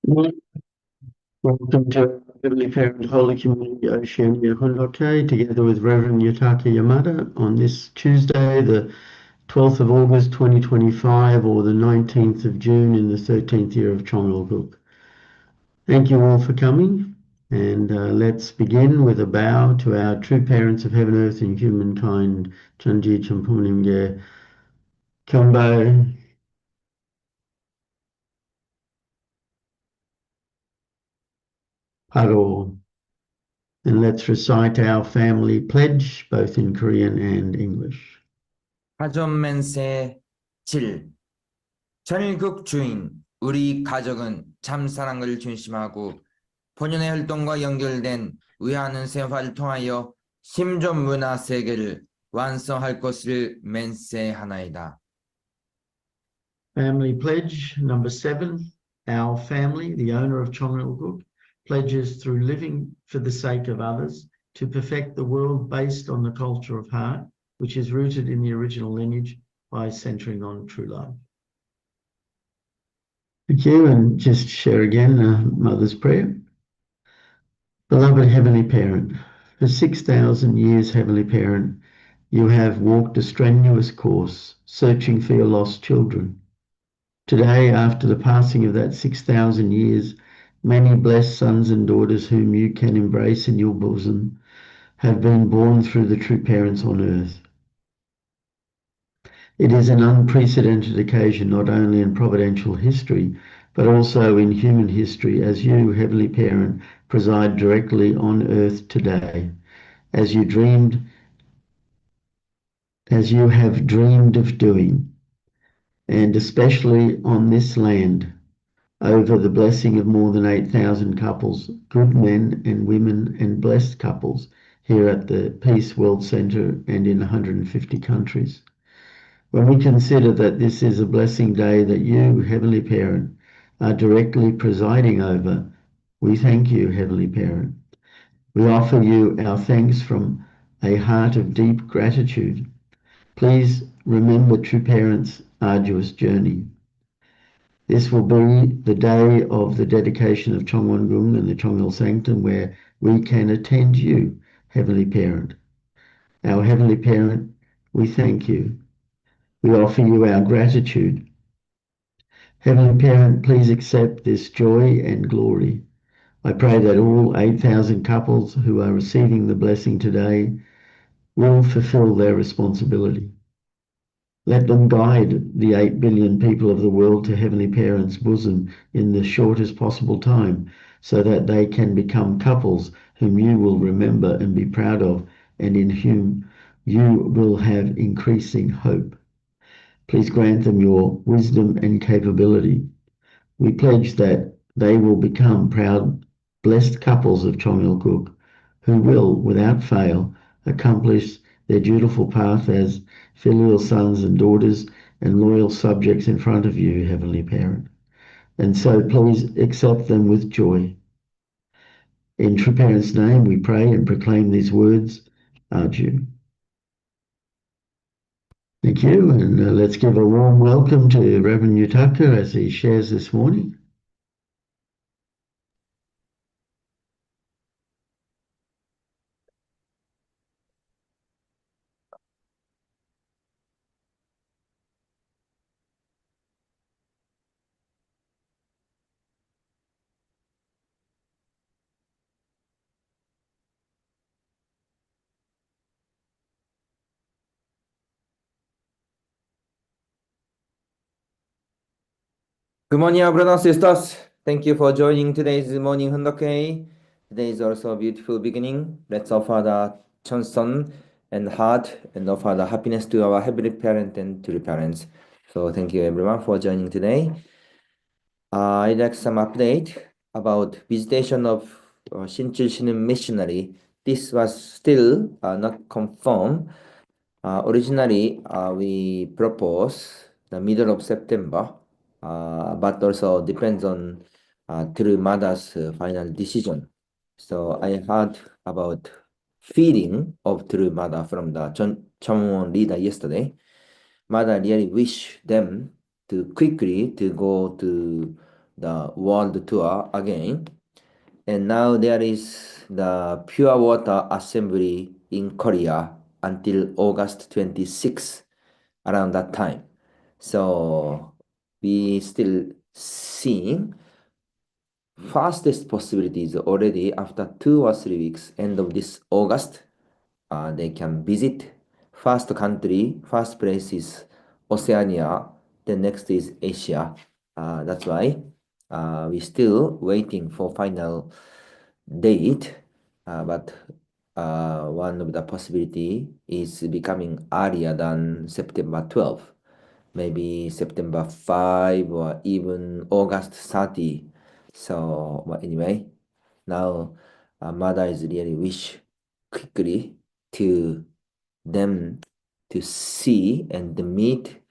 Welcome to Heavenly Parent Holy Community Oceania Hundoke, together with Rev Yutaka Yamada on this Tuesday, the 12th of August 2025, or the 19th of June in the 13th year of Chonglguk. Thank you all for coming, and let's begin with a bow to our true parents of heaven, earth, and humankind, Chanji Champunimge Kyombo. Paro. And let's recite our family pledge, both in Korean and English. 가전맨세 7. 전일국 주인, 우리 가족은 참사랑을 중심하고 본연의 활동과 연결된 의하는 생활을 통하여 심존 문화 세계를 완성할 것을 맹세하나이다. Family pledge number 7. Our family, the owner of Chonglguk, pledges through living for the sake of others to perfect the world based on the culture of heart, which is rooted in the original lineage by centering on true love. Thank you, and just share again Mother's Prayer. Beloved Heavenly Parent, for 6,000 years, Heavenly Parent, you have walked a strenuous course, searching for your lost children. Today, after the passing of that 6,000 years, many blessed sons and daughters whom you can embrace in your bosom have been born through the true parents on earth. It is an unprecedented occasion, not only in providential history, but also in human history, as you, Heavenly Parent, preside directly on earth today, as you have dreamed of doing, and especially on this land, over the blessing of more than 8,000 couples, good men and women and blessed couples, here at the Peace World Centre and in 150 countries. When we consider that this is a blessing day that you, Heavenly Parent, are directly presiding over, we thank you, Heavenly Parent. We offer you our thanks from a heart of deep gratitude. Please remember True Parents' arduous journey. This will be the day of the dedication of Chongwon-gung and the Chongyol Sanctum, where we can attend you, Heavenly Parent. Our Heavenly Parent, we thank you. We offer you our gratitude. Heavenly Parent, please accept this joy and glory. I pray that all 8,000 couples who are receiving the blessing today will fulfill their responsibility. Let them guide the 8 billion people of the world to Heavenly Parent's bosom in the shortest possible time, so that they can become couples whom you will remember and be proud of, and in whom you will have increasing hope. Please grant them your wisdom and capability. We pledge that they will become proud, blessed couples of Chonglguk, who will, without fail, accomplish their dutiful path as filial sons and daughters and loyal subjects in front of you, Heavenly Parent. And so please accept them with joy. In True Parent's name we pray and proclaim these words, Arju. Thank you, and let's give a warm welcome to Reverend Yutaka as he shares this morning. Good morning, brothers and sisters. Thank you for joining today's morning Hundoke. Today is also a beautiful beginning. Let's offer the Chonson and heart and offer the happiness to our Heavenly Parent and to the parents. So thank you everyone for joining today. I'd like some update about visitation of Shinchul Shinun missionary. This was still not confirmed. Originally, we proposed the middle of September, but also depends on True Mother's final decision. So I heard about feeling of True Mother from the Chongwon leader yesterday. Mother really wish them to quickly to go to the world tour again. And now there is the pure water assembly in Korea until August 26, around that time. So we still seeing fastest possibilities already after 2 or 3 weeks, end of this August, they can visit. First country, first place is Oceania, then next is Asia. That's why we still waiting for final date, but one of the possibility is becoming earlier than September 12, maybe September 5 or even August 30. So, but anyway, now mother is really wish quickly to them to see and meet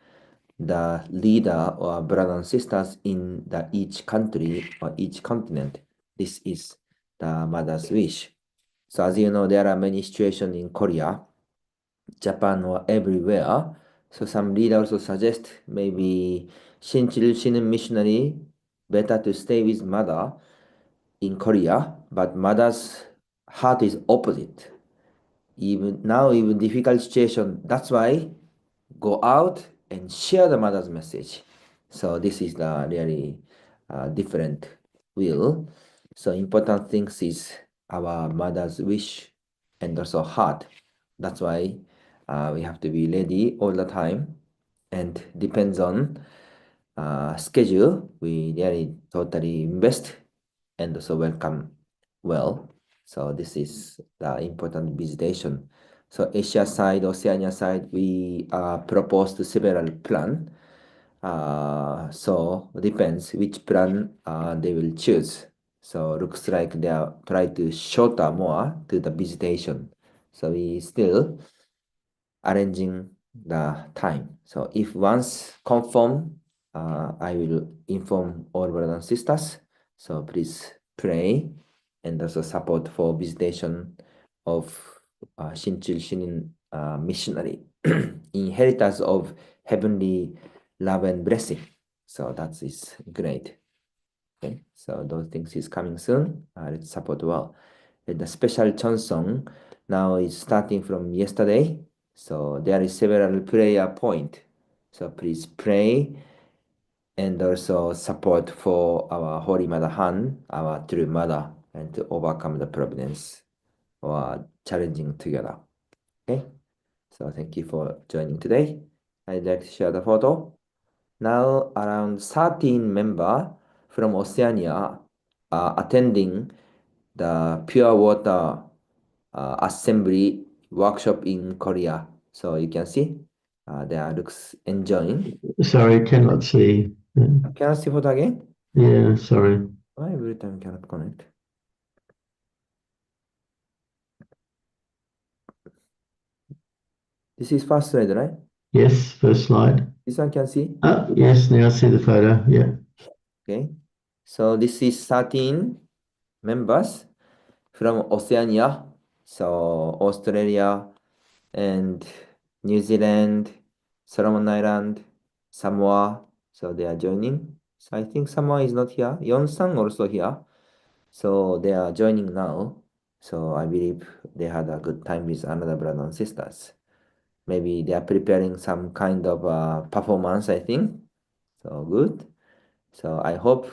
the leader or brothers and sisters in the each country or each continent. This is the mother's wish. So as you know, there are many situations in Korea, Japan, or everywhere. So some leaders also suggest maybe Shinchil Shinin missionary better to stay with mother in Korea, but mother's heart is opposite. Even now, even difficult situation. That's why go out and share the mother's message. So this is the really different will. So important things is our mother's wish and also heart. That's why we have to be ready all the time, and depends on schedule. We really totally invest and also welcome well. So this is the important visitation. So Asia side, Oceania side, we proposed several plan. So depends which plan they will choose. So looks like they are try to shorter more to the visitation. So we still arranging the time. So if once confirm, I will inform all brothers and sisters. So please pray and also support for visitation of Shinchil Shinin missionary, inheritors of heavenly love and blessing. So that is great. Okay, so those things is coming soon. Let's support well. And the special song now is starting from yesterday. So there is several prayer point. So please pray and also support for our Holy Mother Han, our true mother, and to overcome the problems or challenging together. Okay, so thank you for joining today. I'd like to share the photo. Now around 13 members from Oceania are attending the pure water assembly workshop in Korea. So you can see they are looks enjoying. Sorry, cannot see. Can I see photo again? Yeah, sorry. Why every time cannot connect? This is first slide, right? Yes, first slide. This one can see. Yes, now I see the photo. Yeah. Okay. So this is 13 members from Oceania. So Australia and New Zealand, Solomon Island, Samoa. So they are joining. So I think Samoa is not here. Yonsang also here. So they are joining now. So I believe they had a good time with another brothers and sisters. Maybe they are preparing some kind of performance, I think. So good. So I hope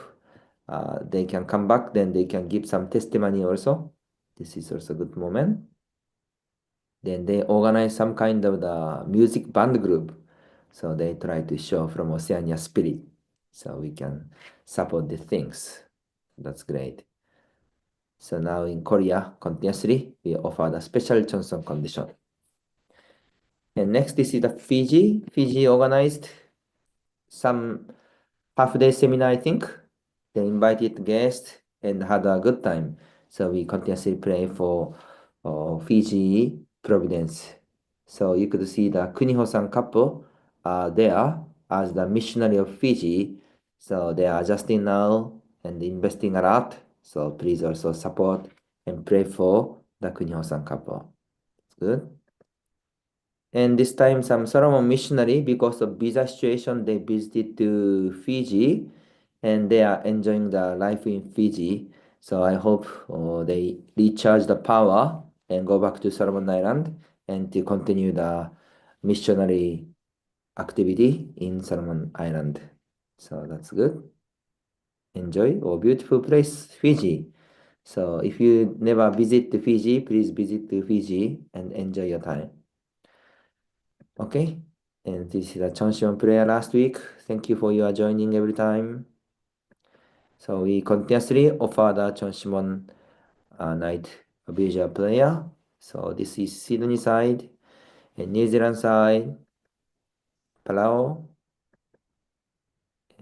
they can come back, then they can give some testimony also. This is also a good moment. Then they organize some kind of the music band group. So they try to show from Oceania spirit. So we can support the things. That's great. So now in Korea, continuously, we offer the special Johnson condition. And next, this is the Fiji. Fiji organized some half-day seminar, I think. They invited guests and had a good time. So we continuously pray for Fiji Providence. So you could see the Kuniho-san couple there as the missionary of Fiji. So they are adjusting now and investing a lot. So please also support and pray for the Kuniho-san couple. Good. And this time some Solomon missionary, because of visa situation, they visited to Fiji. and they are enjoying the life in Fiji. So I hope they recharge the power and go back to Solomon Island and to continue the missionary activity in Solomon Island. So that's good. Enjoy a beautiful place, Fiji. So if you never visit to Fiji, please visit to Fiji and enjoy your time. Okay, and this is a Chanshion prayer last week. Thank you for your joining every time. So we continuously offer the Chanshion night visual prayer. So this is Sydney side and New Zealand side, Palau,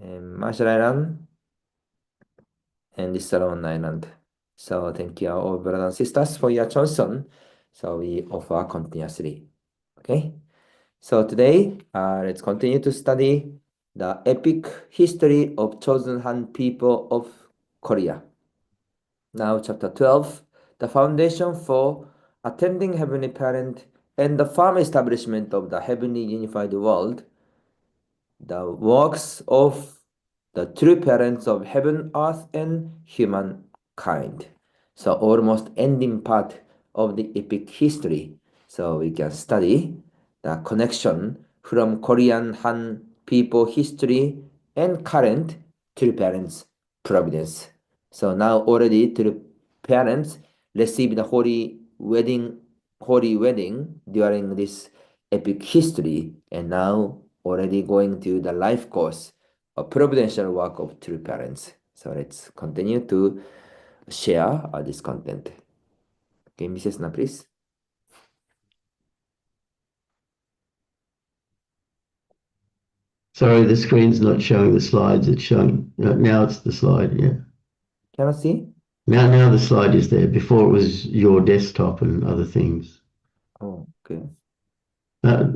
and Marshall Island, and this Solomon Island. So thank you all brothers and sisters for your Chanshion. So we offer continuously. Okay. So today, let's continue to study the epic history of chosen Han people of Korea. Now, chapter 12, the foundation for attending Heavenly Parent and the firm establishment of the heavenly unified world, the works of the true parents of heaven, earth, and humankind. So almost ending part of the epic history. So we can study the connection from Korean Han people history and current true parents providence. So now already true parents receive the holy wedding during this epic history, and now already going to the life course of providential work of true parents. So let's continue to share this content. Okay, Mrs. Na, please. Sorry, the screen's not showing the slides. It's showing now. It's the slide. Yeah. Can I see? Now the slide is there. Before it was your desktop and other things. Oh, okay. No,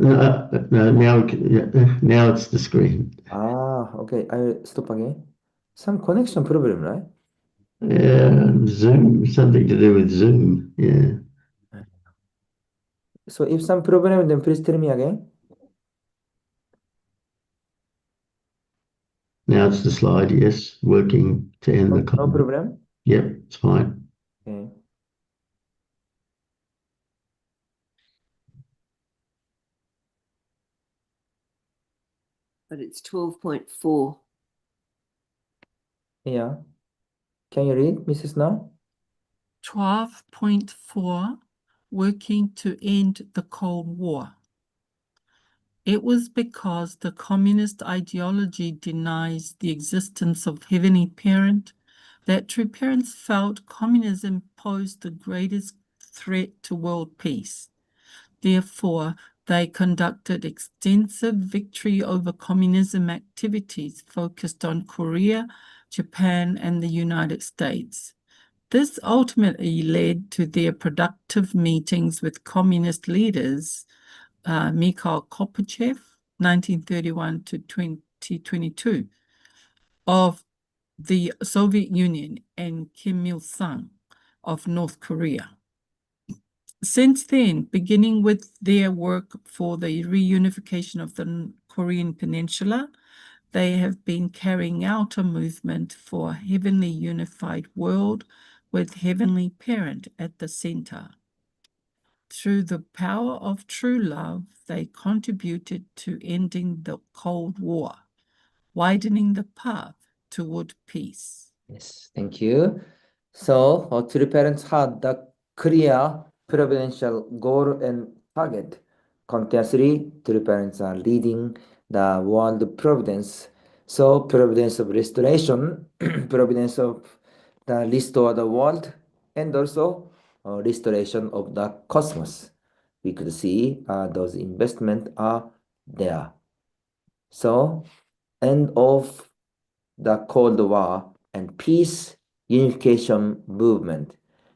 now it's the screen. Okay. I stop again. Some connection problem, right? Zoom, something to do with Zoom. Yeah. So if some problem, then please tell me again. Now it's the slide. Yes, working to end the No call. problem. Yep, it's fine. Okay. But it's 12.4. Yeah. Can you read, Mrs. Na? 12.4 Working to End the Cold War. It was because the communist ideology denies the existence of Heavenly Parent that true parents felt communism posed the greatest threat to world peace. Therefore, they conducted extensive victory over communism activities focused on Korea, Japan, and the United States. This ultimately led to their productive meetings with communist leaders, Mikhail Gorbachev, 1931 to 2022, of the Soviet Union, and Kim Il-sung of North Korea. Since then, beginning with their work for the reunification of the Korean Peninsula, they have been carrying out a movement for a heavenly unified world with Heavenly Parent at the center. Through the power of true love, they contributed to ending the Cold War, widening the path toward peace. Yes, thank you. So, true parents had the clear providential goal and target. Continuously, true parents are leading the world providence. So, providence of restoration, providence of the restore the world, and also restoration of the cosmos. We could see those investments are there. So, end of the Cold War and peace unification movement,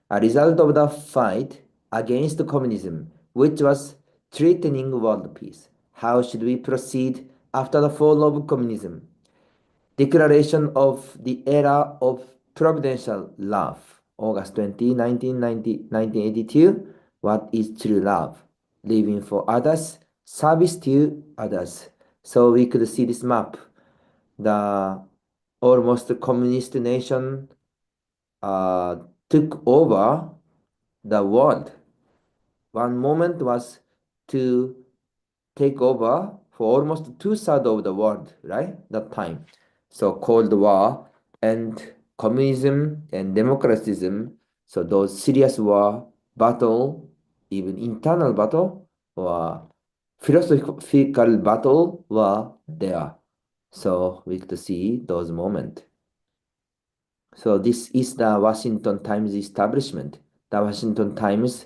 a result of the fight against communism, which was threatening world peace. How should we proceed after the fall of communism? Declaration of the Era of Providential Love, August 20, 1982. What is true love? Living for others, service to others. So we could see this map. The almost communist nation took over the world. One moment was to take over for almost 2/3 of the world, right? That time. So Cold War and communism and democratism. So those serious war, battle, even internal battle or philosophical battle were there. So we could see those moments. So this is the Washington Times establishment. The Washington Times,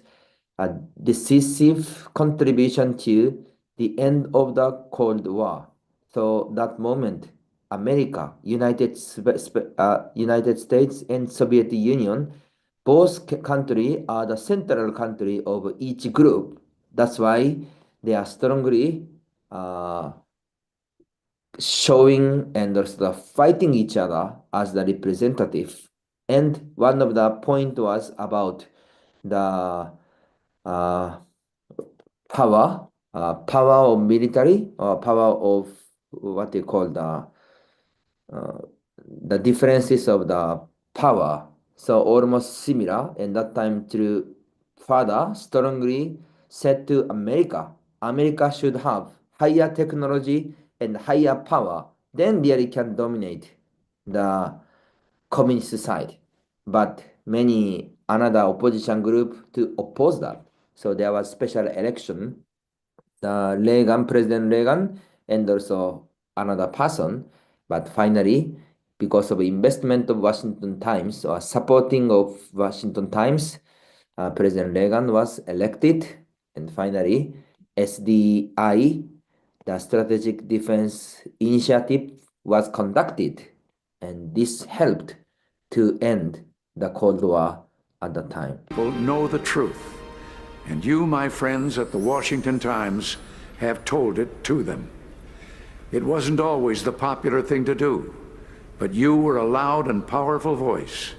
a decisive contribution to the end of the Cold War. So that moment, America, United States and Soviet Union, both countries are the central country of each group. That's why they are strongly showing and also fighting each other as the representative. And one of the point was about the power of military or power of what they call the differences of the power. So almost similar, and that time to father strongly said to America should have higher technology and higher power, then really can dominate the communist side. But many another opposition group to oppose that. So there was special election, President Reagan, and also another person. But finally, because of investment of Washington Times or supporting of Washington Times, President Reagan was elected, and finally, SDI, the Strategic Defense Initiative, was conducted, and this helped to end the Cold War at the time. Will know the truth, and you, my friends at the Washington Times, have told it to them. It wasn't always the popular thing to do, but you were a loud and powerful voice.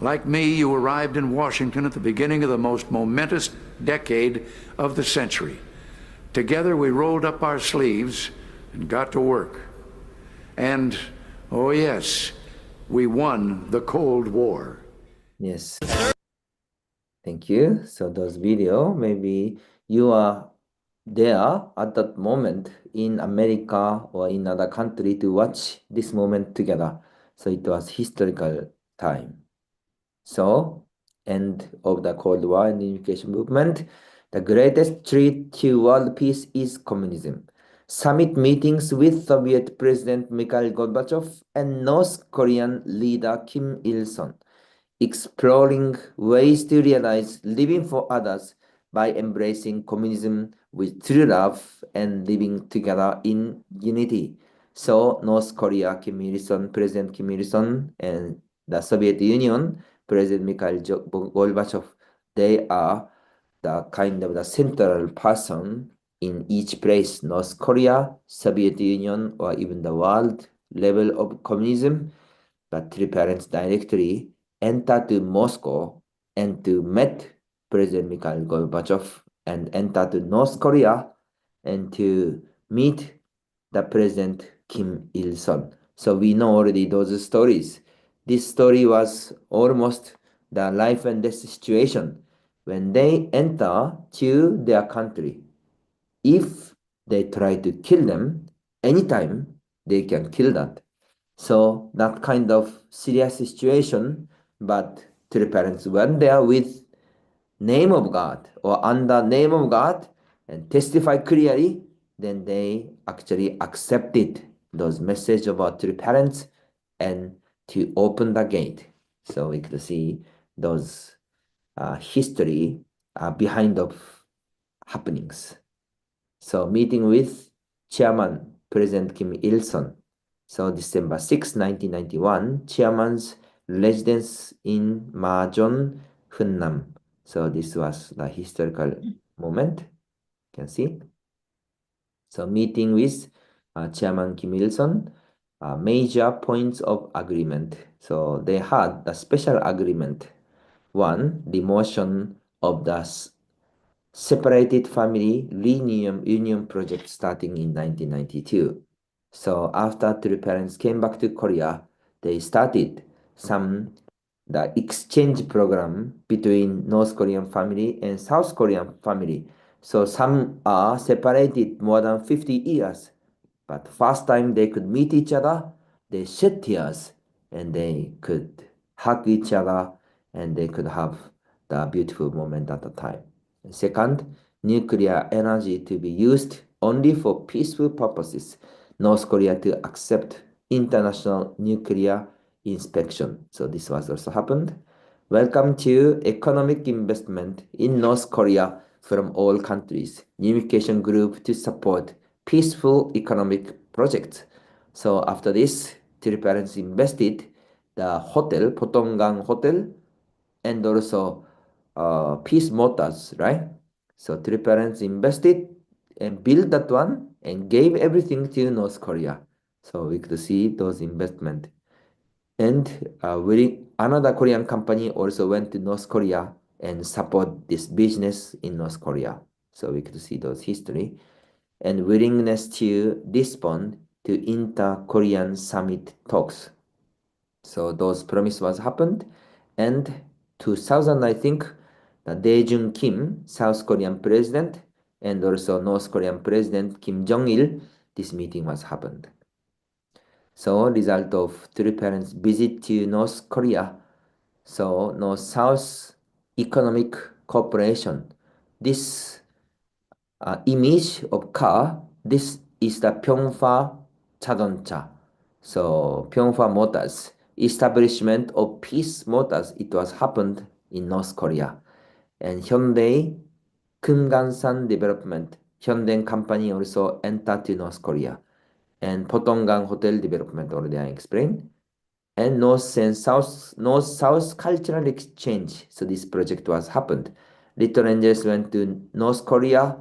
Like me, you arrived in Washington at the beginning of the most momentous decade of the century. Together we rolled up our sleeves and got to work. And, oh yes, we won the Cold War. Yes. Thank you. So those video, maybe you are there at that moment in America or in other country to watch this moment together. So it was historical time. So end of the Cold War and unification movement. The greatest threat to world peace is communism. Summit meetings with Soviet President Mikhail Gorbachev and North Korean leader Kim Il-sung, exploring ways to realize living for others by embracing communism with true love and living together in unity. So North Korea, President Kim Il-sung, and the Soviet Union, President Mikhail Gorbachev, they are the kind of the central person in each place, North Korea, Soviet Union, or even the world level of communism. But three parents directly entered to Moscow and to meet President Mikhail Gorbachev and entered to North Korea and to meet the President Kim Il-sung. So we know already those stories. This story was almost the life and death situation when they enter to their country. If they try to kill them, anytime they can kill that. So that kind of serious situation, but three parents went there with name of God or under name of God and testify clearly, then they actually accepted those message about three parents and to open the gate. So we could see those history behind of happenings. So meeting with Chairman President Kim Il-sung. So December 6, 1991, Chairman's residence in Majon, Hunnam. So this was the historical moment. You can see. So meeting with Chairman Kim Il-sung, major points of agreement. So they had a special agreement. One, the motion of the separated family reunion project starting in 1992. So after three parents came back to Korea, they started the exchange program between North Korean family and South Korean family. So some are separated more than 50 years. But first time they could meet each other, they shed tears and they could hug each other and they could have the beautiful moment at the time. Second, nuclear energy to be used only for peaceful purposes. North Korea to accept international nuclear inspection. So this was also happened. Welcome to economic investment in North Korea from all countries. Unification group to support peaceful economic projects. So after this, three parents invested the hotel, Potonggang Hotel, and also Peace Motors, right? So three parents invested and built that one and gave everything to North Korea. So we could see those investment. And another Korean company also went to North Korea and support this business in North Korea. So we could see those history and willingness to respond to inter-Korean summit talks. So those promise was happened. And 2000, I think, the Dae-jung Kim, South Korean president, and also North Korean president Kim Jong-il, this meeting was happened. So result of three parents visit to North Korea. So North-South economic cooperation. This image of car, this is the Pyeongfa 자동차. So Pyeongfa Motors, establishment of Peace Motors, it was happened in North Korea. And Hyundai Kumgansan Development, Hyundai company also entered to North Korea. And Potonggang Hotel Development, already I explained. And North-South cultural exchange. So this project was happened. Little Angels went to North Korea,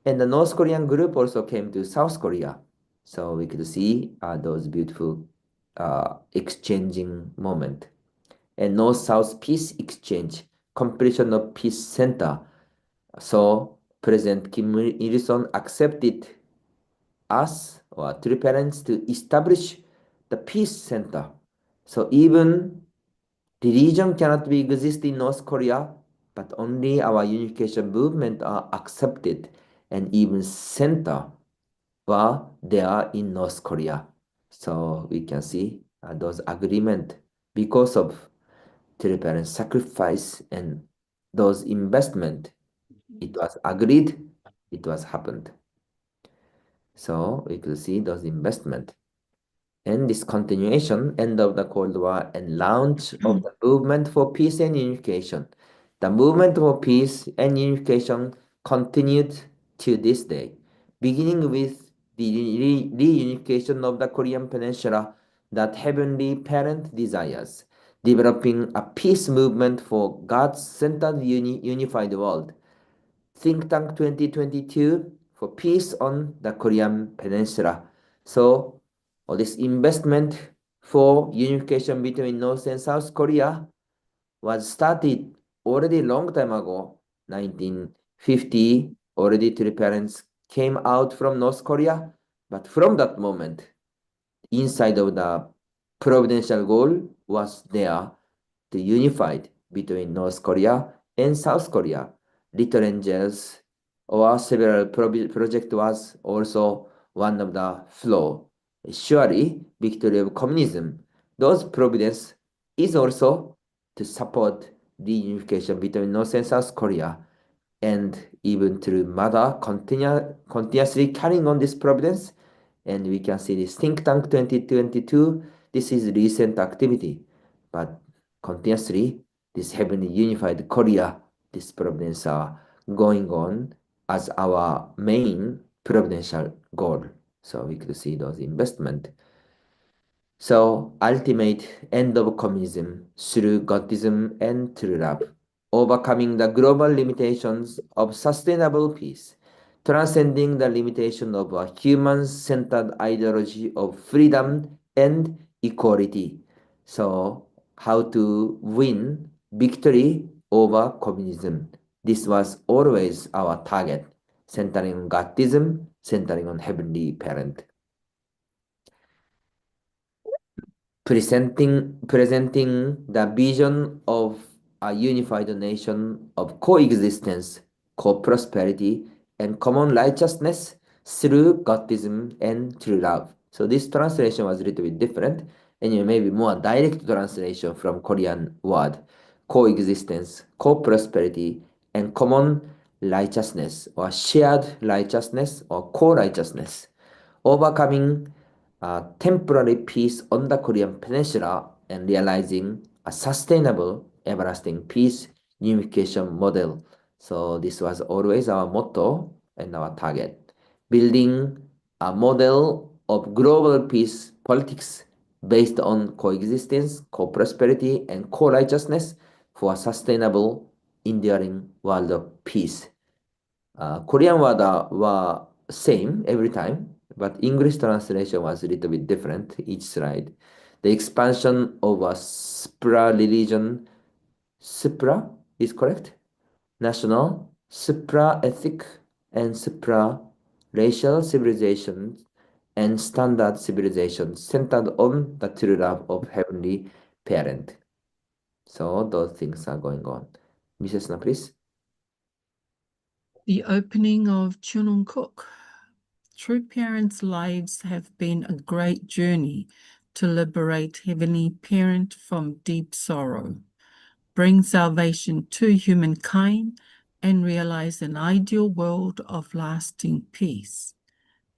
and the North Korean group also came to South Korea. So we could see those beautiful exchanging moment. And North-South Peace Exchange, completion of Peace Center. So President Kim Il-sung accepted us, or three parents, to establish the Peace Center. So even religion cannot be exist in North Korea, but only our unification movement are accepted, and even center were there in North Korea. So we can see those agreement because of three parents' sacrifice and those investment. It was agreed, it was happened. So we could see those investment. And this continuation, end of the Cold War and launch of the movement for peace and unification. The movement for peace and unification continued to this day, beginning with the reunification of the Korean Peninsula that Heavenly Parent desires, developing a peace movement for God-centered unified world. Think Tank 2022 for peace on the Korean Peninsula. So this investment for unification between North and South Korea was started already long time ago, 1950. Already three parents came out from North Korea, but from that moment, inside of the providential goal was there to unify between North Korea and South Korea. Little Angels or several project was also one of the flow. Surely, victory of communism, those providence is also to support the unification between North and South Korea, and even through mother continuously carrying on this providence. And we can see this Think Tank 2022, this is recent activity, but continuously this heavenly unified Korea, this providence are going on as our main providential goal. So we could see those investment. So ultimate end of communism through Godism and true love, overcoming the global limitations of sustainable peace, transcending the limitation of a human-centered ideology of freedom and equality. So how to win victory over communism. This was always our target, centering on Godism, centering on Heavenly Parent. presenting the vision of a unified nation of coexistence, co-prosperity, and common righteousness through Godism and true love. So this translation was a little bit different, and maybe more direct translation from Korean word, coexistence, co-prosperity, and common righteousness, or shared righteousness, or co-righteousness, overcoming temporary peace on the Korean Peninsula and realizing a sustainable, everlasting peace unification model. So this was always our motto and our target. Building a model of global peace politics based on coexistence, co-prosperity, and co-righteousness for a sustainable, enduring world of peace. Korean were same every time, but English translation was a little bit different each slide. The expansion of a supra religion, supra is correct? National, supra-ethic, and supra-racial civilizations and standard civilizations centered on the true love of Heavenly Parent. So those things are going on. Mrs. Na, please. The opening of Chunungkook. True parents' lives have been a great journey to liberate Heavenly Parent from deep sorrow, bring salvation to humankind, and realize an ideal world of lasting peace.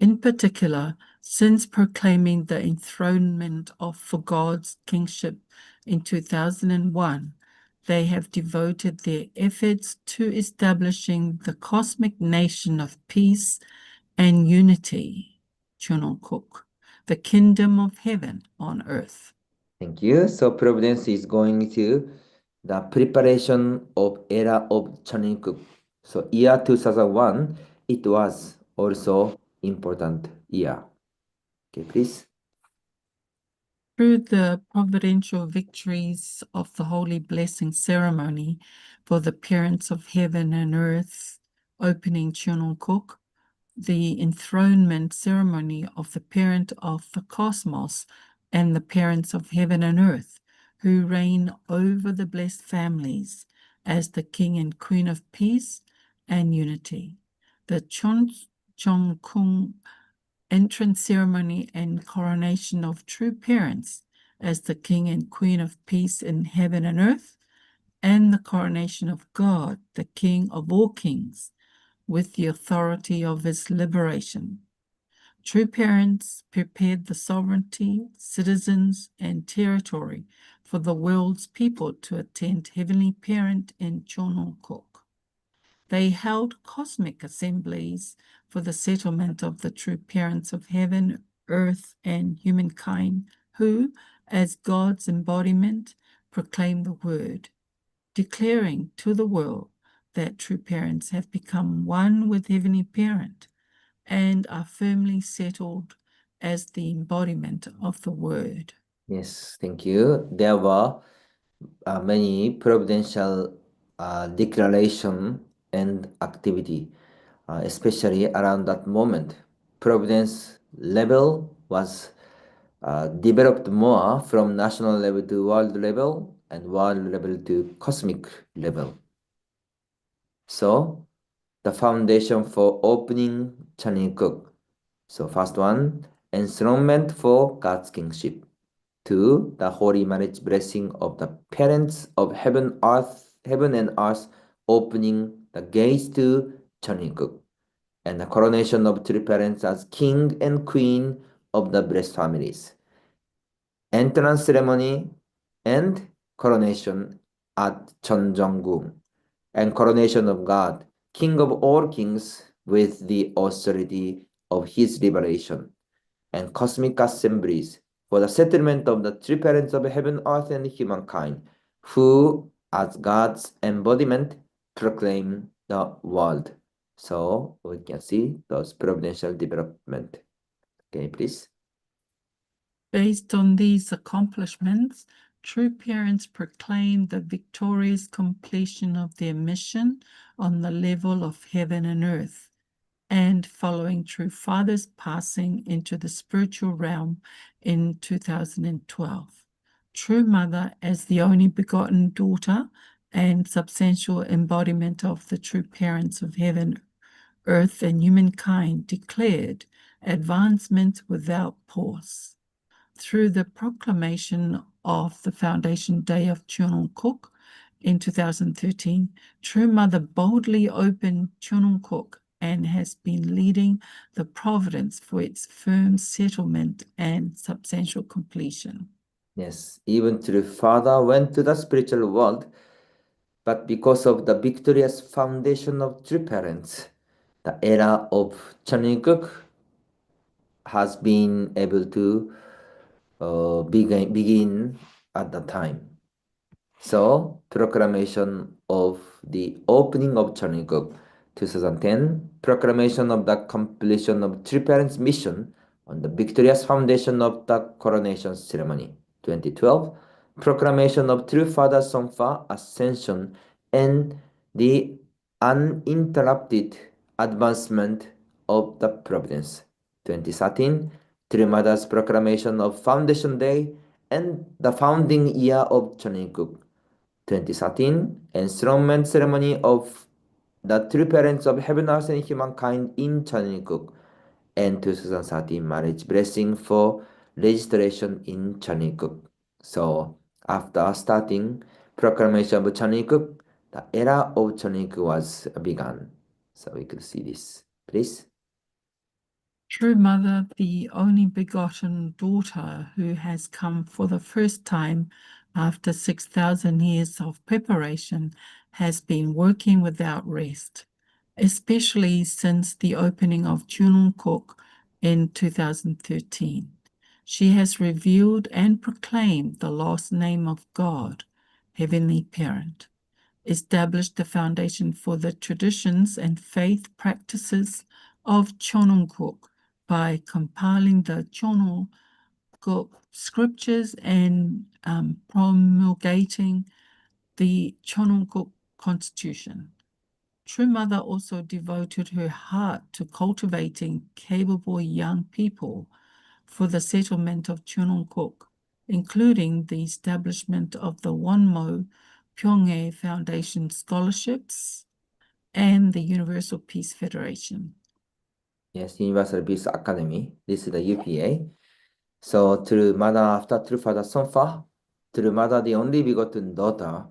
In particular, since proclaiming the enthronement for God's kingship in 2001, they have devoted their efforts to establishing the cosmic nation of peace and unity, Chunungkook, the kingdom of heaven on earth. Thank you. So Providence is going to the preparation of era of Chunungkook. So year 2001, it was also important year. Okay, please. Through the providential victories of the Holy Blessing Ceremony for the parents of heaven and earth, opening Chunungkook, the enthronement ceremony of the parent of the cosmos and the parents of heaven and earth, who reign over the blessed families as the King and Queen of peace and unity. The Chonjongkung entrance ceremony and coronation of true parents as the King and Queen of peace in heaven and earth, and the coronation of God, the King of all kings, with the authority of his liberation. True parents prepared the sovereignty, citizens, and territory for the world's people to attend Heavenly Parent in Chunungkook. They held cosmic assemblies for the settlement of the true parents of heaven, earth, and humankind, who, as God's embodiment, proclaim the word, declaring to the world that true parents have become one with Heavenly Parent and are firmly settled as the embodiment of the word. Yes, thank you. There were many providential declaration and activity, especially around that moment. Providence level was developed more from national level to world level and world level to cosmic level. So the foundation for opening Chunungkook. So first one, enthronement for God's kingship. 2, the holy marriage blessing of the parents of heaven and earth, opening the gates to Chunungkook, and the coronation of true parents as king and queen of the blessed families. Entrance ceremony and coronation at Chonjonggung, and coronation of God, King of all kings, with the authority of his liberation, and cosmic assemblies for the settlement of the three parents of heaven, earth, and humankind, who, as God's embodiment, proclaim the world. So we can see those providential development. Okay, please. Based on these accomplishments, true parents proclaim the victorious completion of their mission on the level of heaven and earth, and following true fathers passing into the spiritual realm in 2012. True Mother, as the only begotten daughter and substantial embodiment of the true parents of heaven, earth, and humankind, declared advancement without pause. Through the proclamation of the Foundation Day of Chunungkook in 2013, True Mother boldly opened Chunungkook and has been leading the providence for its firm settlement and substantial completion. Yes, even True Father went to the spiritual world, but because of the victorious foundation of True Parents, the era of Chanukuk has been able to begin at the time. So, proclamation of the opening of Chanukuk 2010, proclamation of the completion of True Parents' mission on the victorious foundation of the coronation ceremony 2012, proclamation of True Father Songfa ascension and the uninterrupted advancement of the providence 2013, True Mother's proclamation of Foundation Day and the founding year of Chanukuk 2013, enthronement ceremony of the True Parents of Heaven, Earth, and Humankind in Chanukuk, and 2013 marriage blessing for registration in Chanukuk. So after starting proclamation of Chanukuk, the era of Chanukuk was begun. So we could see this, please. True Mother, the only begotten daughter who has come for the first time after 6,000 years of preparation, has been working without rest, especially since the opening of Chunungkook in 2013. She has revealed and proclaimed the lost name of God, Heavenly Parent, established the foundation for the traditions and faith practices of Chonungkook by compiling the Chonungkook scriptures and promulgating the Chonungkook Constitution. True Mother also devoted her heart to cultivating capable young people for the settlement of Chunungkook, including the establishment of the Wonmo Pyonghae Foundation Scholarships and the Universal Peace Federation. Yes, Universal Peace Academy. This is the UPA. So True Mother after True Father Sonfa, True Mother, the only begotten daughter,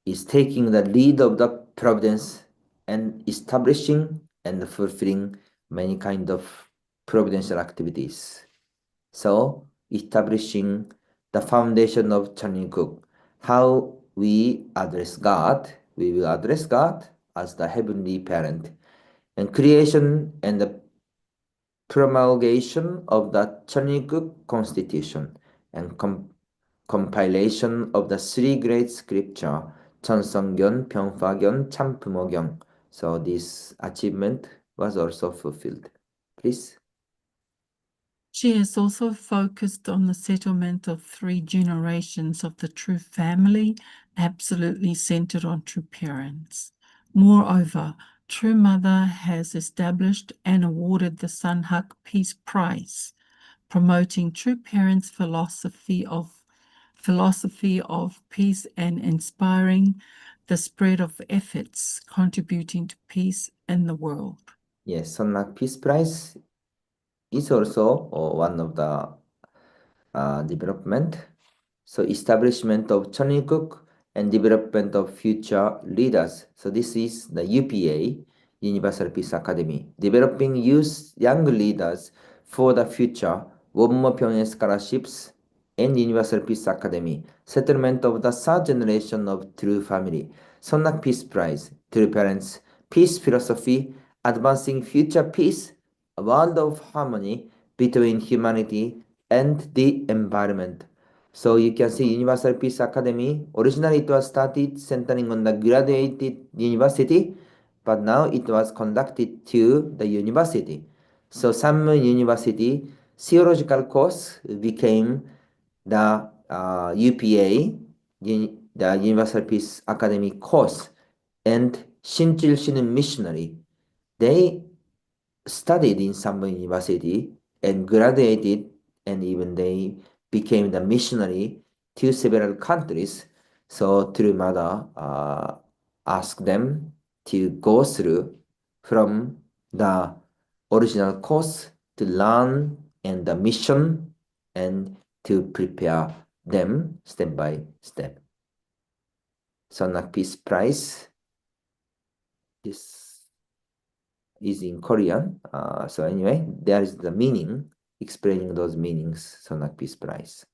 is taking the lead of the providence and establishing and fulfilling many kind of providential activities. So establishing the foundation of Chanukuk, how we address God, we will address God as the heavenly parent, and creation and the promulgation of the Chanukuk Constitution and compilation of the three great scripture, Cheonsongyeon, Pyeongphagyeon, Champumogyong. So this achievement was also fulfilled. Please. She has also focused on the settlement of 3 generations of the true family, absolutely centered on true parents. Moreover, True Mother has established and awarded the Sunhak Peace Prize, promoting true parents' philosophy of peace and inspiring the spread of efforts contributing to peace in the world. Yes, Sunhak Peace Prize is also one of the development. So establishment of Chanukuk and development of future leaders. So this is the UPA, Universal Peace Academy, developing young leaders for the future, Wonmo Pyonghae scholarships and Universal Peace Academy, settlement of the third generation of True Family, Sonnak Peace Prize, True Parents, Peace Philosophy, advancing future peace, a world of harmony between humanity and the environment. So you can see Universal Peace Academy. Originally it was started centering on the graduated university, but now it was conducted to the university. So some university theological course became the UPA, the Universal Peace Academy course, and Shinchil Shinin missionary. They studied in some university and graduated, and even they became the missionary to several countries. So True Mother asked them to go through from the original course to learn and the mission and to prepare them step by step. Sonak Peace Prize. This is in Korean. So anyway, there is the meaning, explaining those meanings, Sonak Peace Prize.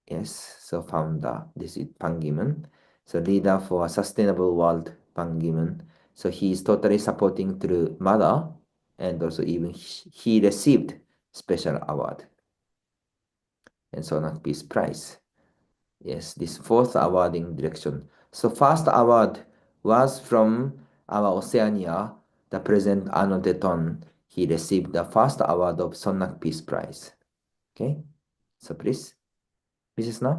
Yes, so founder, this is Ban Ki-moon. So leader for a sustainable world, Ban Ki-moon. So he is totally supporting True Mother, and also even he received special award. And Sonak Peace Prize. Yes, this fourth awarding direction. So first award was from our Oceania, the President Arno Teton. He received the first award of Sonak Peace Prize. Okay, so please, Mrs. Na.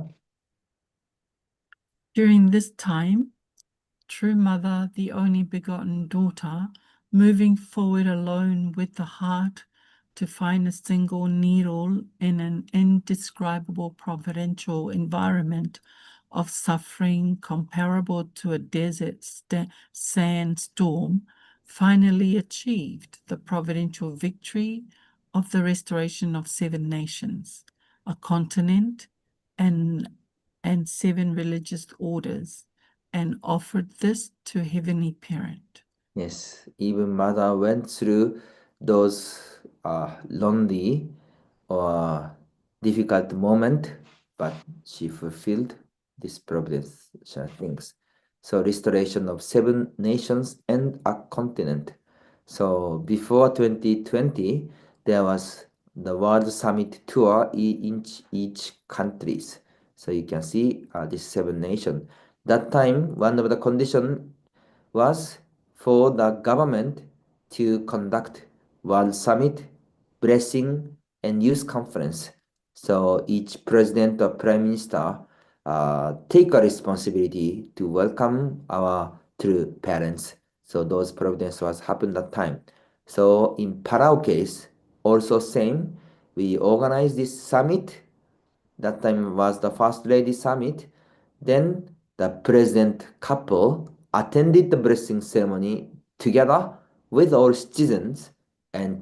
During this time, True Mother, the only begotten daughter, moving forward alone with the heart to find a single needle in an indescribable providential environment of suffering comparable to a desert sandstorm, finally achieved the providential victory of the restoration of 7 nations, a continent, and 7 religious orders, and offered this to Heavenly Parent. Yes, even Mother went through those lonely or difficult moment, but she fulfilled this providential things. So restoration of 7 nations and a continent. So before 2020, there was the World Summit tour in each countries. So you can see these 7 nations. That time, one of the conditions was for the government to conduct World Summit, Blessing, and Youth Conference. So each president or prime minister take a responsibility to welcome our true parents. So those providence was happened that time. So in Palau case, also same, we organized this summit. That time was the First Lady Summit. Then the president couple attended the blessing ceremony together with all citizens and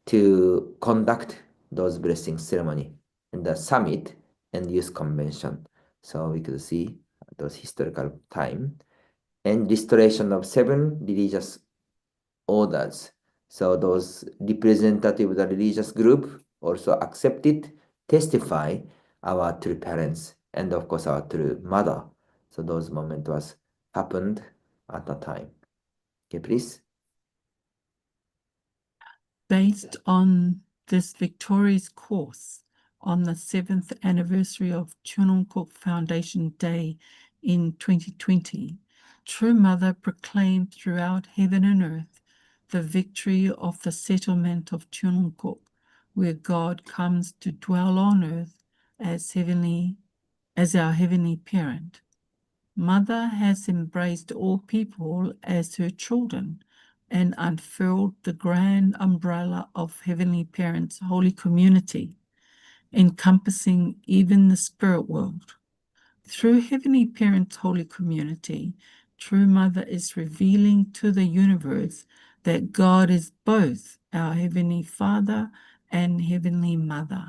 to conduct those blessing ceremony in the summit and youth convention. So we could see those historical time and restoration of 7 religious orders. So those representative of the religious group also accepted, testify our true parents and of course our true mother. So those moments was happened at the time. Okay, please. Based on this victorious course, on the 7th anniversary of Chunungkook Foundation Day in 2020, True Mother proclaimed throughout heaven and earth the victory of the settlement of Chunungkook, where God comes to dwell on earth as our heavenly parent. Mother has embraced all people as her children and unfurled the grand umbrella of Heavenly Parent's holy community, encompassing even the spirit world. Through Heavenly Parent's holy community, True Mother is revealing to the universe that God is both our Heavenly Father and Heavenly Mother.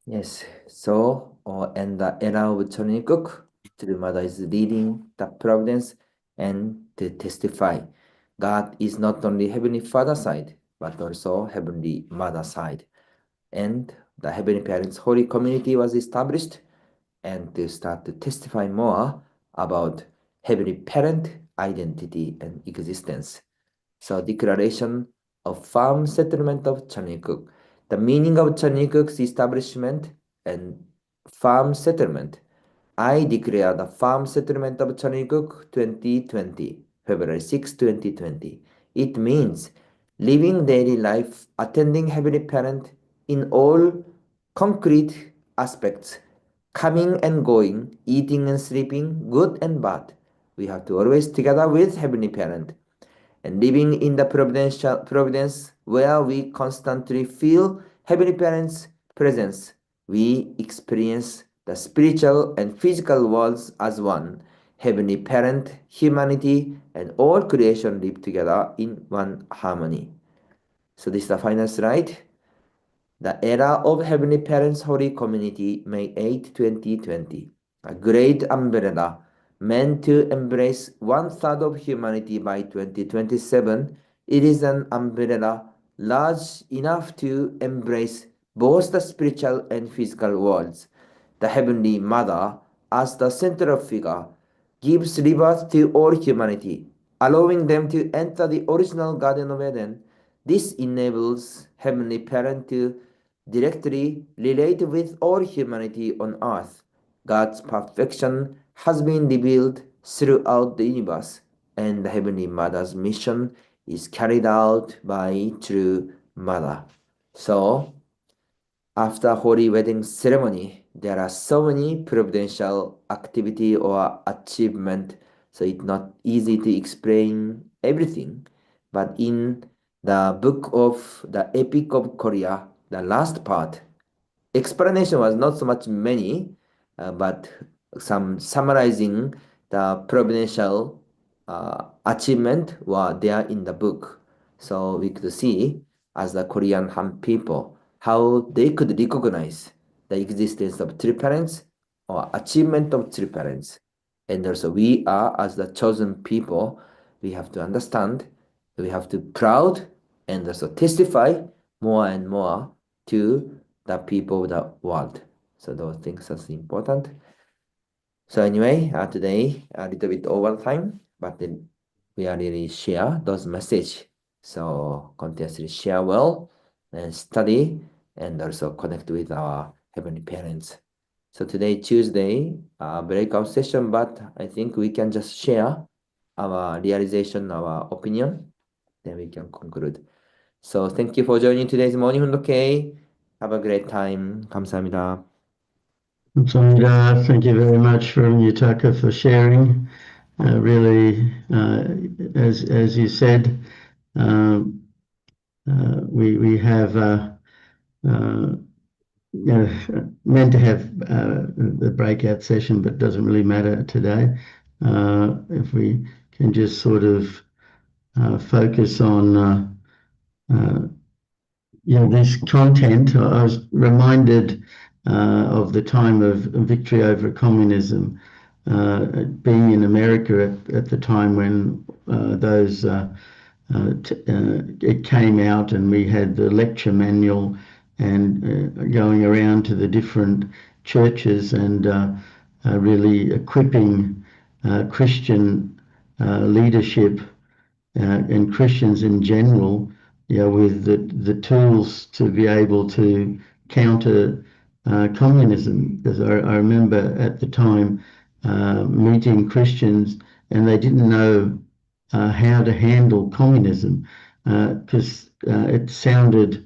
Yes, so and the era of Chunungkook, True Mother is leading the providence and to testify. God is not only Heavenly Father side, but also Heavenly Mother side. And the Heavenly Parents Holy Community was established and to start to testify more about Heavenly Parent identity and existence. So declaration of firm settlement of Chunungkook. The meaning of Chunungkook's establishment and firm settlement. I declare the firm settlement of Chunungkook 2020, February 6, 2020. It means living daily life, attending Heavenly Parent in all concrete aspects, coming and going, eating and sleeping, good and bad. We have to always together with Heavenly Parent and living in the providence where we constantly feel Heavenly Parent's presence, we experience the spiritual and physical worlds as one. Heavenly Parent, humanity, and all creation live together in one harmony. So this is the final slide. The Era of Heavenly Parents Holy Community, May 8, 2020. A great umbrella meant to embrace 1/3 of humanity by 2027. It is an umbrella large enough to embrace both the spiritual and physical worlds. The Heavenly Mother, as the central figure, gives rebirth to all humanity, allowing them to enter the original Garden of Eden. This enables Heavenly Parent to directly relate with all humanity on earth. God's perfection has been revealed throughout the universe, and the Heavenly Mother's mission is carried out by True Mother. So, after Holy Wedding Ceremony, there are so many providential activity or achievement, so it's not easy to explain everything. But in the book of the Epic of Korea, the last part, explanation was not so much many, but some summarizing the providential achievement were there in the book. So we could see, as the Korean Han people, how they could recognize the existence of true parents or achievement of true parents. And also we are, as the chosen people, we have to understand, we have to proud and also testify more and more to the people of the world. So those things are important. So anyway, today a little bit over time, but then we are really share those message. So continuously share well and study and also connect with our Heavenly Parents. So today, Tuesday, breakout session, but I think we can just share our realization, our opinion, then we can conclude. So thank you for joining today's morning hundoke. Have a great time. 감사합니다. 감사합니다. Thank you very much, Rev Yutaka, for sharing. Really, as you said, we have meant to have the breakout session, but doesn't really matter today. If we can just sort of focus on this content. I was reminded of the time of victory over communism, being in America at the time when it came out, and we had the lecture manual and going around to the different churches and really equipping Christian leadership and Christians in general, with the tools to be able to counter communism. Because I remember at the time meeting Christians, and they didn't know how to handle communism, because it sounded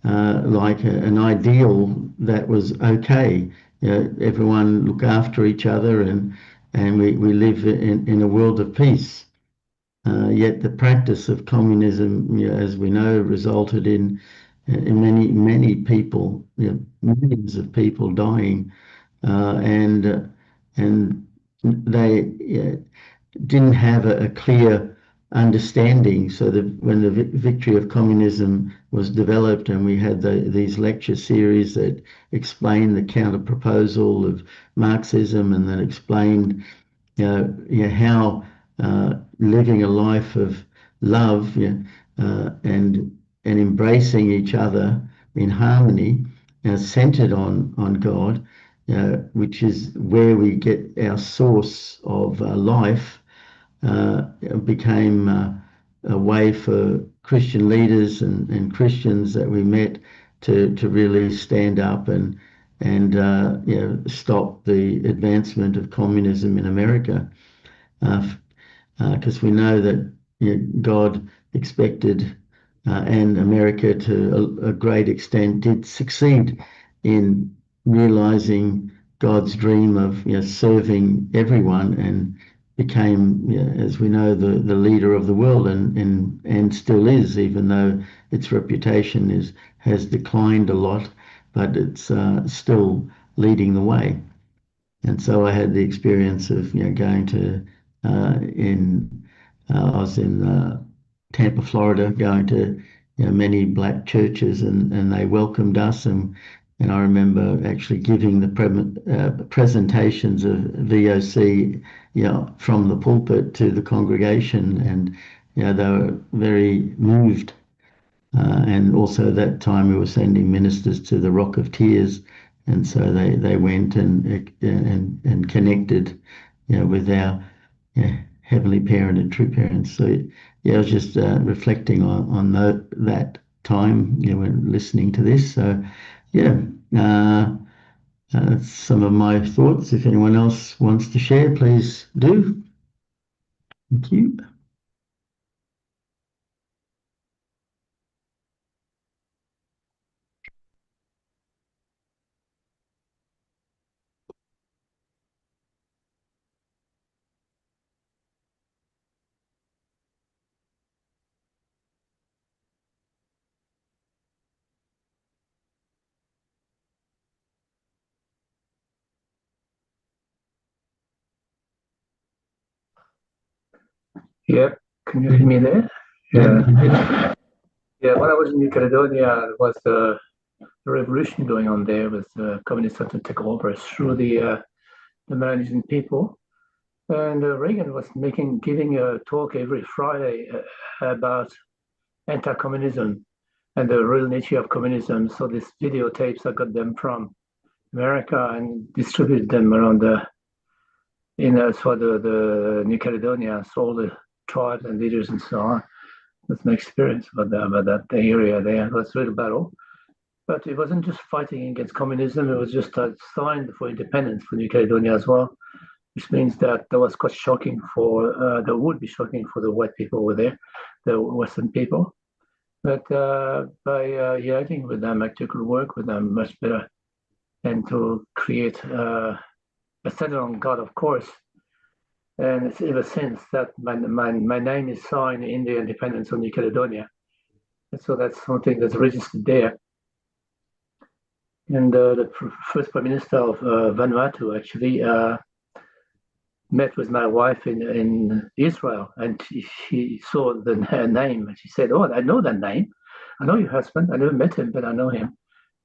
like an ideal that was okay. Everyone look after each other, and we live in a world of peace. Yet the practice of communism, as we know, resulted in many people, millions of people dying, and they didn't have a clear understanding. So that when the victory of communism was developed, and we had these lecture series that explained the counter proposal of Marxism, and then explained how living a life of love and embracing each other in harmony, centered on God, which is where we get our source of life, became a way for Christian leaders and Christians that we met to really stand up and stop the advancement of communism in America. Because we know that God expected, and America to a great extent did succeed in realizing God's dream of serving everyone, and became, as we know, the leader of the world, and still is, even though its reputation has declined a lot. but it's still leading the way. And so I had the experience of going to I was in Tampa, Florida, going to many black churches, and they welcomed us, and I remember actually giving the presentations of VOC from the pulpit to the congregation, and they were very moved. And also that time we were sending ministers to the Rock of Tears, and so they went and connected, with our heavenly parent and true parents. So I was just reflecting on that time, when listening to this. So that's some of my thoughts. If anyone else wants to share, please do. Thank you. Yeah, can you hear me there? Yeah. Yeah, when I was in New Caledonia, there was a revolution going on there with communists trying to take over through the Melanesian people. And Reagan was giving a talk every Friday about anti-communism and the real nature of communism. So these videotapes, I got them from America and distributed them around the New Caledonia, so all the tribes and leaders and so on. That's my experience about that area there. It was a real battle. But it wasn't just fighting against communism, it was just a sign for independence for New Caledonia as well, which means that was quite shocking that would be shocking for the white people over there, the Western people. But by uniting with them, actually could work with them much better and to create a center on God, of course. And it's ever since that my name is signed in the independence of New Caledonia. And so that's something that's registered there. And the first Prime Minister of Vanuatu actually met with my wife in Israel, and she saw the name, and she said, "Oh, I know that name. I know your husband. I never met him, but I know him.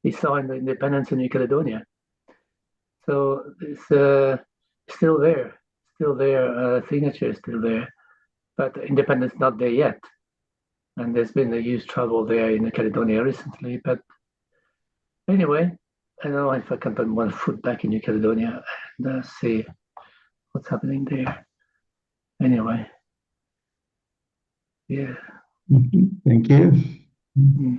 He signed the independence of New Caledonia." So it's still there. Signature is still there, but independence not there yet. And there's been a huge trouble there in Caledonia recently. But anyway, I don't know if I can put one foot back in New Caledonia and see what's happening there. Anyway, yeah. Thank you. Mm-hmm.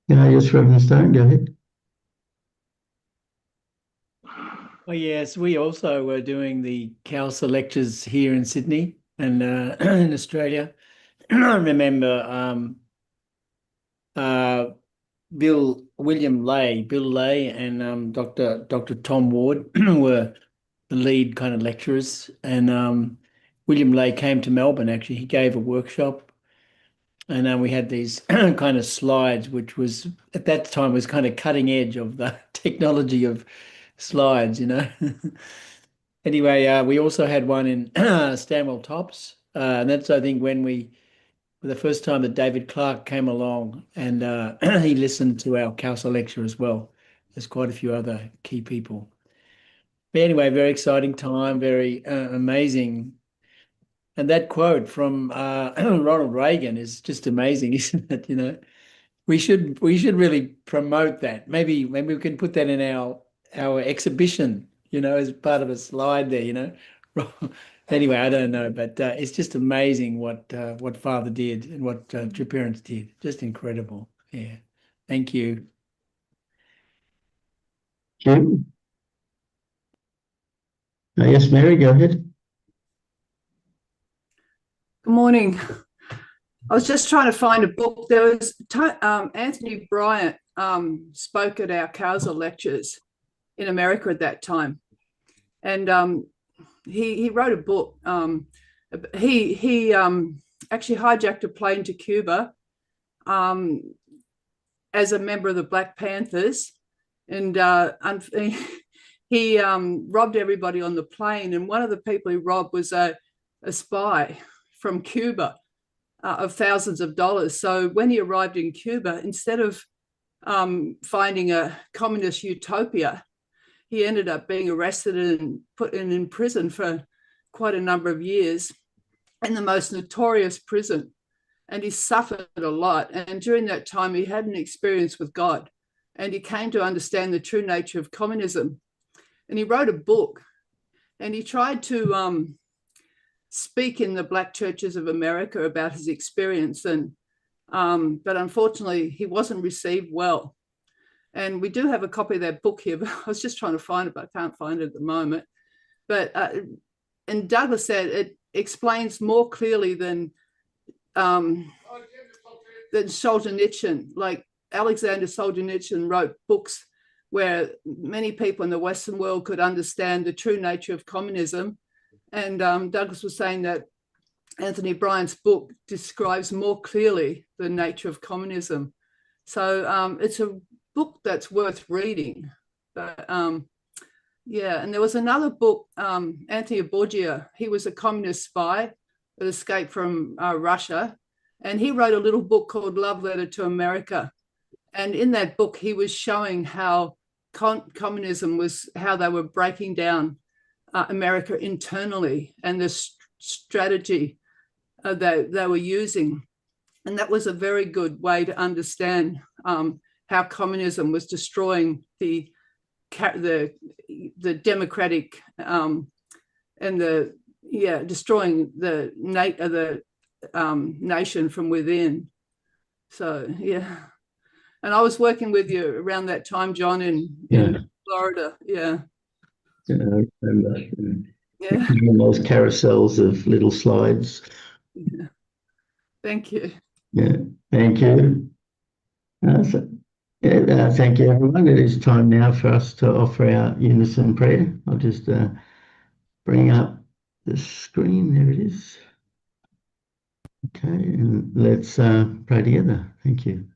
Yes, Reverend Stone, go ahead. Oh, yes, we also were doing the Council lectures here in Sydney and in Australia. I remember William Lay, Bill Lay, and Dr. Tom Ward were the lead kind of lecturers. And William Lay came to Melbourne, actually. He gave a workshop. And we had these kind of slides, which was at that time was kind of cutting edge of the technology of slides, Anyway, we also had one in Stanwell Tops, and that's I think when the first time that David Clark came along, and he listened to our council lecture as well. There's quite a few other key people. But anyway, very exciting time, very amazing. And that quote from Ronald Reagan is just amazing, isn't it? We should really promote that. Maybe we can put that in our exhibition, as part of a slide there, Anyway, I don't know, but it's just amazing what Father did and what True Parents did. Just incredible. Yeah. Thank you. Jim? Yes, Mary, go ahead. Good morning. I was just trying to find a book. There was Anthony Bryant spoke at our Causa lectures in America at that time. And he wrote a book. He actually hijacked a plane to Cuba as a member of the Black Panthers, and he robbed everybody on the plane. And one of the people he robbed was a spy from Cuba of thousands of dollars. So when he arrived in Cuba, instead of finding a communist utopia, he ended up being arrested and put in prison for quite a number of years, in the most notorious prison. And he suffered a lot. And during that time, he had an experience with God, and he came to understand the true nature of communism. And he wrote a book, and he tried to speak in the Black churches of America about his experience. And but unfortunately, he wasn't received well. And we do have a copy of that book here, but I was just trying to find it, but I can't find it at the moment. But and Douglas said it explains more clearly than Solzhenitsyn. Like Alexander Solzhenitsyn wrote books where many people in the Western world could understand the true nature of communism. And Douglas was saying that Anthony Bryant's book describes more clearly the nature of communism. So it's a book that's worth reading. But yeah, and there was another book, Anthony Borgia. He was a communist spy that escaped from Russia, and he wrote a little book called Love Letter to America. And in that book, he was showing how communism was, how they were breaking down America internally, and the strategy that they were using. And that was a very good way to understand how communism was destroying the democratic and destroying the nation from within. So yeah, and I was working with you around that time, John, in Florida. Yeah. I remember. Yeah. Those carousels of little slides. Yeah. Thank you. Yeah, thank you. Thank you, everyone. It is time now for us to offer our unison prayer. I'll just bring up the screen. There it is. Okay, and let's pray together. Thank you.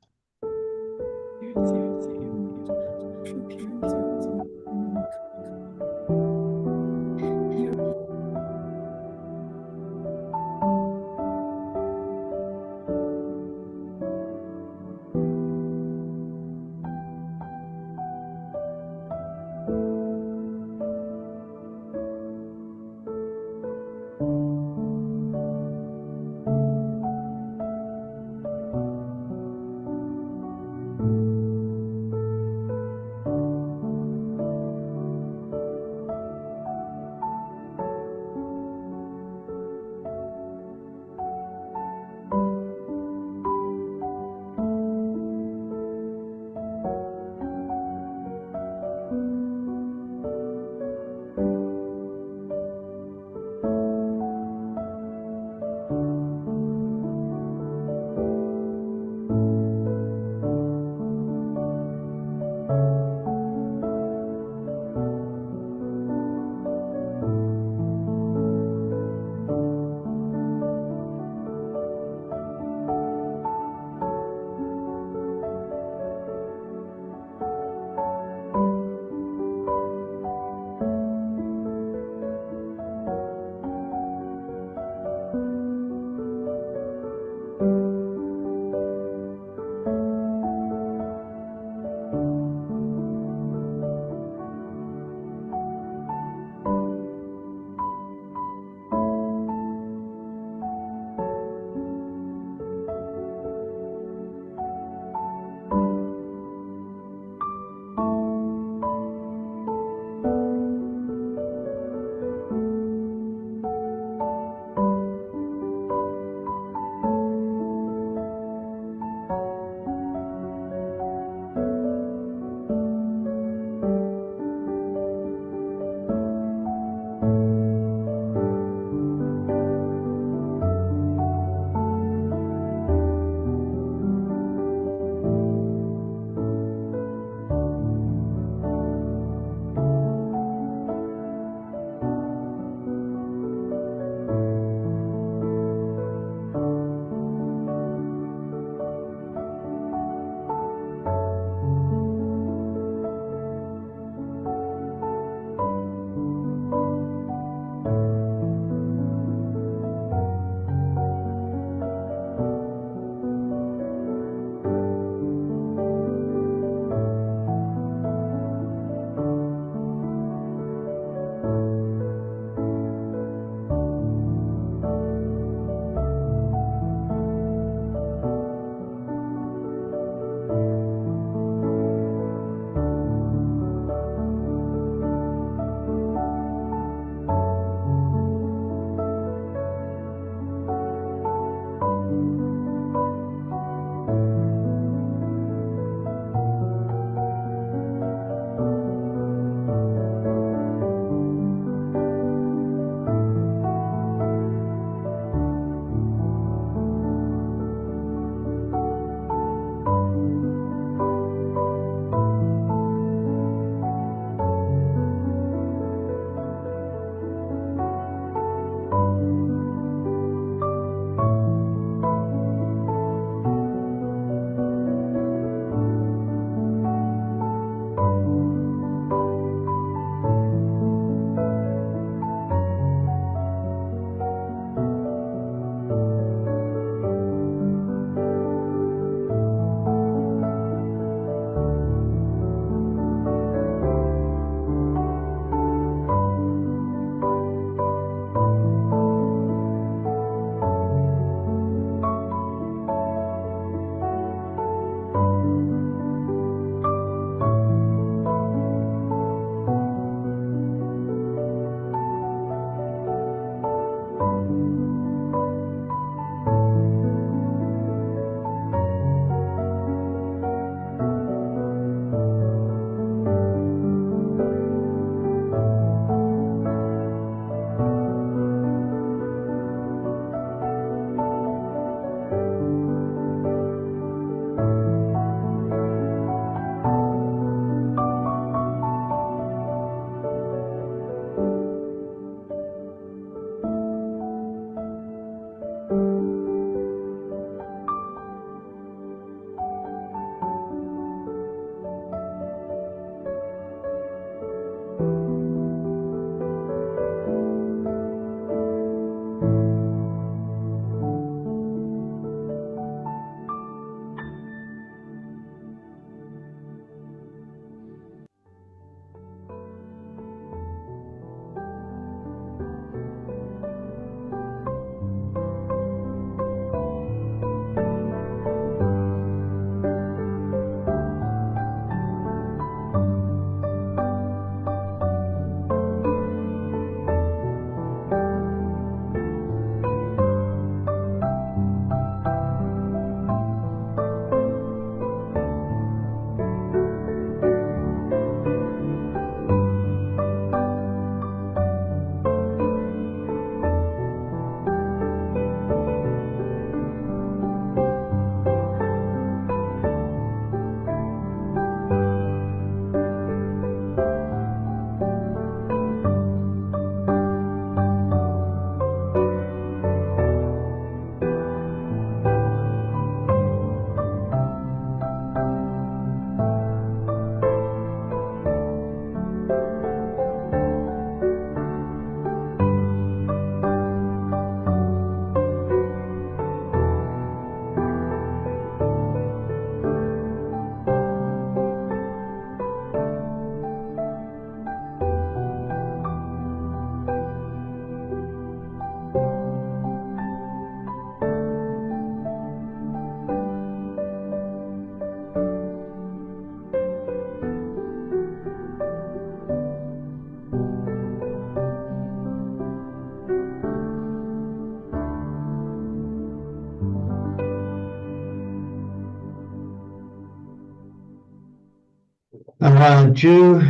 Jew,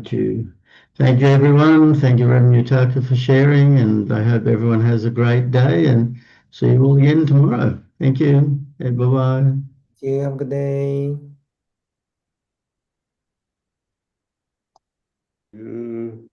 Jew. Thank you, everyone. Thank you, Rev Yutaka, for sharing, and I hope everyone has a great day and see you all again tomorrow. Thank you. Bye-bye. See you. Have a good day. Mm.